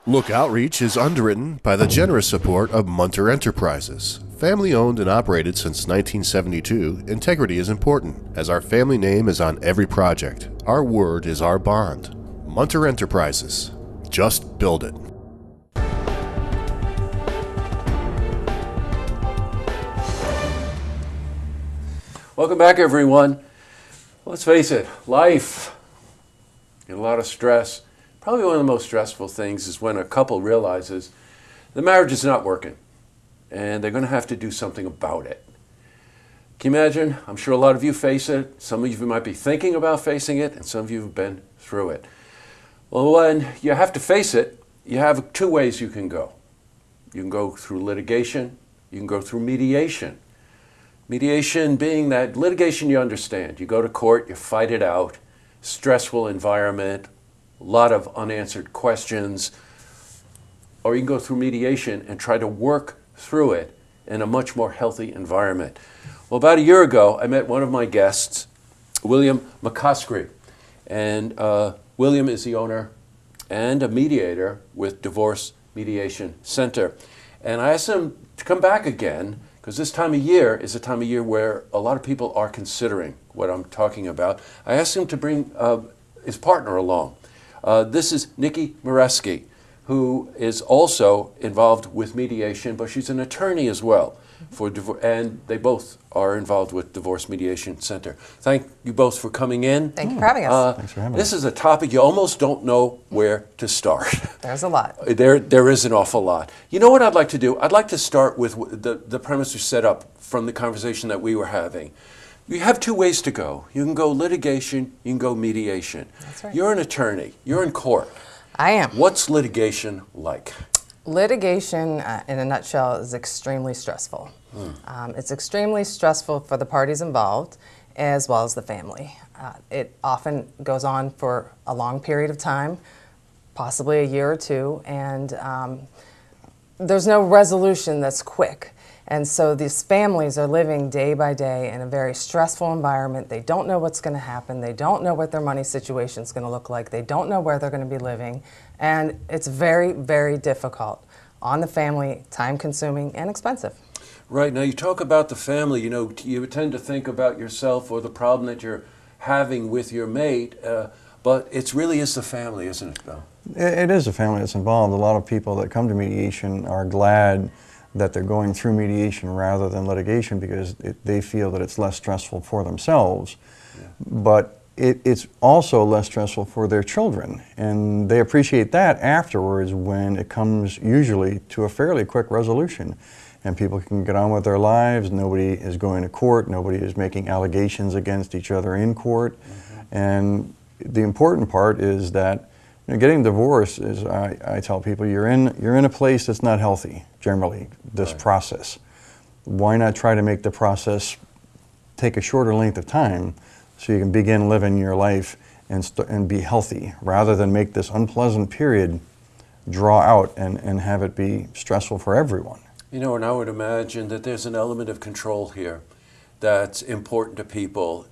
Look Outreach is underwritten by the generous support of Munter Enterprises. Family owned and operated since 1972, integrity is important, as our family name is on every project. Our word is our bond. Munter Enterprises. Just build it. Welcome back, everyone. Let's face it, life, and a lot of stress. Probably one of the most stressful things is when a couple realizes the marriage is not working and they're going to have to do something about it. Can you imagine? I'm sure a lot of you face it. Some of you might be thinking about facing it, and some of you have been through it. Well, when you have to face it, you have two ways you can go. You can go through litigation. You can go through mediation. Mediation being that litigation you understand. You go to court, you fight it out, stressful environment, a lot of unanswered questions. Or you can go through mediation and try to work through it in a much more healthy environment. Well, about a year ago, I met one of my guests, Bill McCoskery. And William is the owner and a mediator with Divorce Mediation Center. And I asked him to come back again, because this time of year is a time of year where a lot of people are considering what I'm talking about. I asked him to bring his partner along. This is Nikki Moreschi, who is also involved with mediation, but she's an attorney as well, and they both are involved with Divorce Mediation Center. Thank you both for coming in. Thank you for having us. Thanks for having us. This is a topic you almost don't know where to start. There's a lot. There is an awful lot. You know what I'd like to do? I'd like to start with the premise you set up from the conversation that we were having. You have two ways to go. You can go litigation, you can go mediation. That's right. You're an attorney, you're in court. I am. What's litigation like? Litigation, in a nutshell, is extremely stressful. It's extremely stressful for the parties involved as well as the family. It often goes on for a long period of time, possibly a year or two, and there's no resolution that's quick. And so these families are living day by day in a very stressful environment. They don't know what's going to happen. They don't know what their money situation is going to look like. They don't know where they're going to be living. And it's very, very difficult on the family, time-consuming, and expensive. Right. Now, you talk about the family. You know, you tend to think about yourself or the problem that you're having with your mate, but it really is the family, isn't it, Bill? It is the family that's involved. A lot of people that come to mediation are glad that they're going through mediation rather than litigation because they feel that it's less stressful for themselves. Yeah. But it's also less stressful for their children, and they appreciate that afterwards when it comes usually to a fairly quick resolution and people can get on with their lives. Nobody is going to court, nobody is making allegations against each other in court. And the important part is that getting divorced is, I tell people, you're in a place that's not healthy, generally, this process. Why not try to make the process take a shorter length of time so you can begin living your life and be healthy, rather than make this unpleasant period draw out and have it be stressful for everyone. You know, and I would imagine that there's an element of control here that's important to people.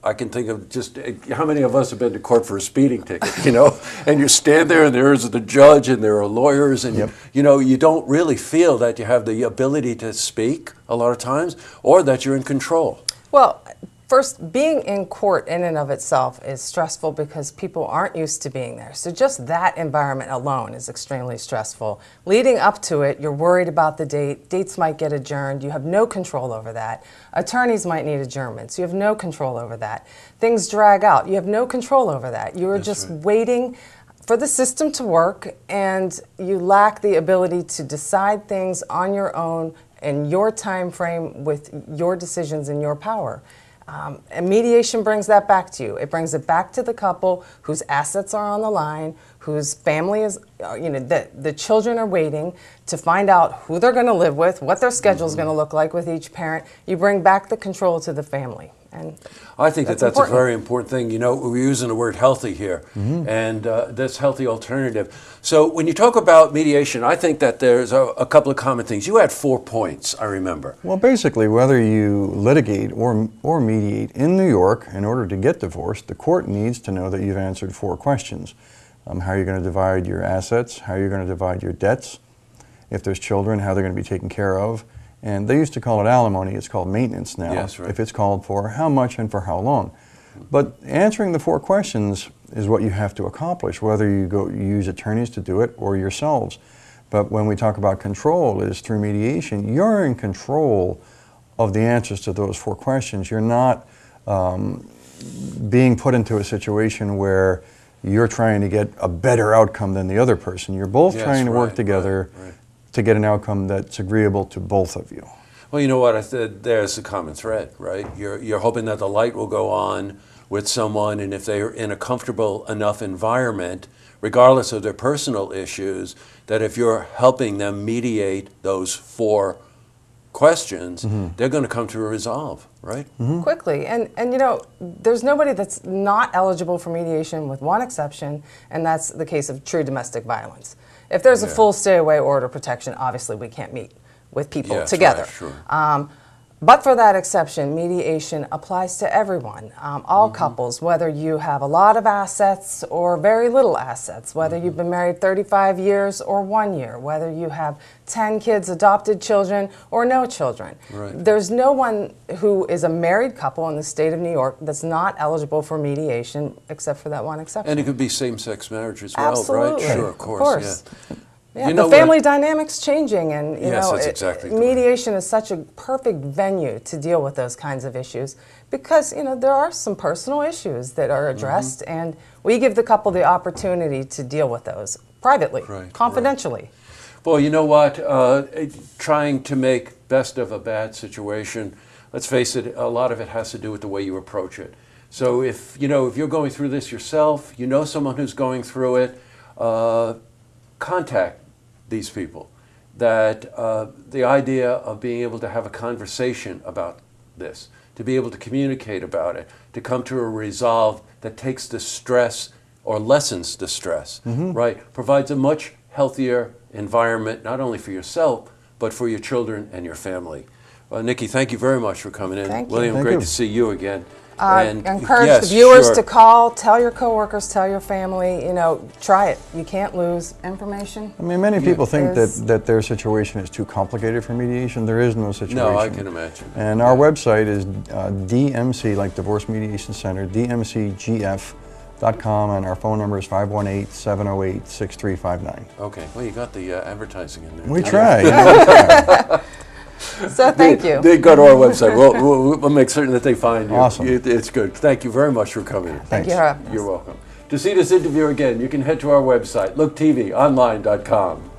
I can think of just how many of us have been to court for a speeding ticket, you know, and you stand there and there's the judge and there are lawyers and, you know, you don't really feel that you have the ability to speak a lot of times or that you're in control. Well, first, being in court in and of itself is stressful because people aren't used to being there. So just that environment alone is extremely stressful. Leading up to it, you're worried about the date. Dates might get adjourned. You have no control over that. Attorneys might need adjournments. You have no control over that. Things drag out. You have no control over that. You are just waiting for the system to work, and you lack the ability to decide things on your own in your time frame with your decisions and your power. And mediation brings that back to you. It brings it back to the couple whose assets are on the line, whose family is, you know, the children are waiting to find out who they're going to live with, what their schedule is going to look like with each parent. You bring back the control to the family. And I think that's a very important thing. You know, we're using the word healthy here, and this healthy alternative. So when you talk about mediation, I think that there's a couple of common things. You had 4 points, I remember. Well, basically, whether you litigate or mediate in New York, in order to get divorced, the court needs to know that you've answered 4 questions. how you're going to divide your assets, how you're going to divide your debts, if there's children, how they're going to be taken care of. And they used to call it alimony, it's called maintenance now. Yes, right. If it's called for, how much and for how long. But answering the 4 questions is what you have to accomplish, whether you use attorneys to do it or yourselves. But when we talk about control, is through mediation, you're in control of the answers to those 4 questions. You're not being put into a situation where you're trying to get a better outcome than the other person. You're both trying to work together to get an outcome that's agreeable to both of you. Well, you know what? I said there's a common thread, right? You're hoping that the light will go on with someone, and if they're in a comfortable enough environment, regardless of their personal issues, that if you're helping them mediate those 4 questions, they're going to come to a resolve, right? Quickly. And you know, there's nobody that's not eligible for mediation with one exception, and that's the case of true domestic violence. If there's a full stay-away order protection, obviously we can't meet with people together. Right, sure. But for that exception, mediation applies to everyone, all couples, whether you have a lot of assets or very little assets, whether you've been married 35 years or 1 year, whether you have 10 kids, adopted children, or no children. Right. There's no one who is a married couple in the state of New York that's not eligible for mediation except for that one exception. And it could be same-sex marriage as well, Absolutely. right? Sure, of course. Yeah. Yeah, You know the family what? dynamic's changing, and you Yes, know, that's exactly the way. mediation is such a perfect venue to deal with those kinds of issues because you know there are some personal issues that are addressed, and we give the couple the opportunity to deal with those privately, confidentially. Well, you know what? Trying to make best of a bad situation, let's face it, a lot of it has to do with the way you approach it. So if you're going through this yourself, you know someone who's going through it, contact these people. That the idea of being able to have a conversation about this, to be able to communicate about it, to come to a resolve that takes the stress or lessens the stress, right? Provides a much healthier environment, not only for yourself, but for your children and your family. Nikki, thank you very much for coming in. Thank you. William, great to see you again. Encourage the viewers to call, tell your coworkers, tell your family, you know, try it. You can't lose information. I mean, many people think that their situation is too complicated for mediation. There is no situation. No, I can imagine. And our website is DMC, like Divorce Mediation Center, DMCGF.com, and our phone number is 518-708-6359. Okay, well, you got the advertising in there. We try. You know, we try. So thank you. They go to our website. We'll make certain that they find you. Awesome. It's good. Thank you very much for coming. Thanks. Thank you. You're welcome. To see this interview again, you can head to our website, looktvonline.com.